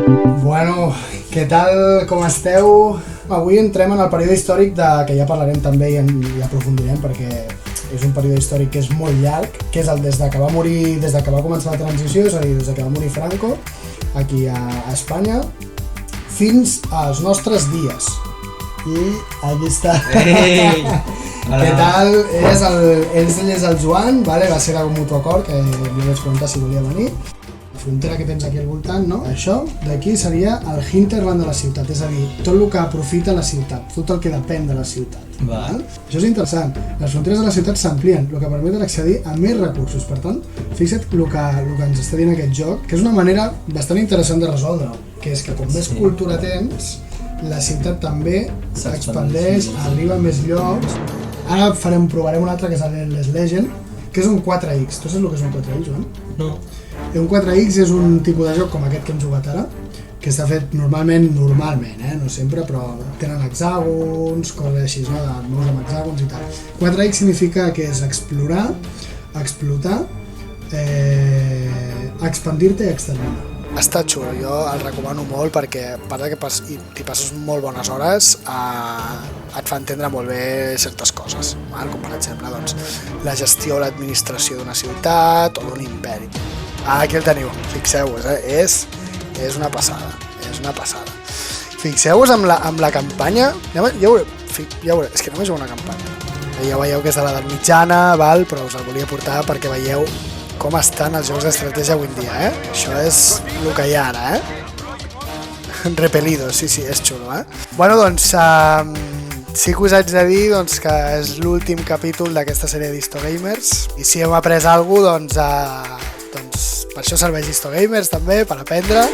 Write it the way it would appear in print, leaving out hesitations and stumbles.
Bueno, què tal, com esteu? Avui entrem en el període històric que ja parlarem també i aprofundirem perquè és un període històric que és molt llarg, que és el des de que va morir, des de que va començar la transició, és a dir, des de que va morir Franco aquí a Espanya fins als nostres dies. I aquí està. Ei! Què tal? Ell és el Joan, vale? Va ser el mutu acord que li vaig preguntar si volia venir. La frontera que tens aquí al voltant, no? Això d'aquí seria el hinterland de la ciutat, és a dir, tot el que aprofita la ciutat, tot el que depèn de la ciutat. Val? Això és interessant. Les fronteres de la ciutat s'amplien, el que permet accedir a més recursos. Per tant, fixa't el que ens està dient aquest joc, que és una manera bastant interessant de resoldre-ho, que és que com més cultura tens, la ciutat també s'expandeix, arriba a més llocs. Ara provarem un altre que és l'Endless Legend, que és un 4X. Tu saps el que és un 4X, Joan? No. Un 4X és un tipus de joc com aquest que hem jugat ara, que està fet normalment, no sempre, però tenen hexàgons, coses així, no? De nous amb hexàgons i tal. 4X significa que és explorar, explotar, expandir-te i exterminar. Està xulo, jo el recomano molt perquè a part que t'hi passes molt bones hores, et fa entendre molt bé certes coses, com per exemple la gestió o l'administració d'una ciutat o d'un imperi. Aquí el teniu, fixeu-vos, és una passada, és una passada. Fixeu-vos amb la campanya, ja veureu, és que només és una campanya. Ja veieu que és de l'edat mitjana, però us el volia portar perquè veieu com estan els jocs d'estratègia avui en dia, Això és el que hi ha ara, Repelidos, sí, és xulo, Bueno, doncs, sí que us haig de dir que és l'últim capítol d'aquesta sèrie d'Histogamers i si hem après alguna cosa, doncs per això serveix Histogamers també, per aprendre.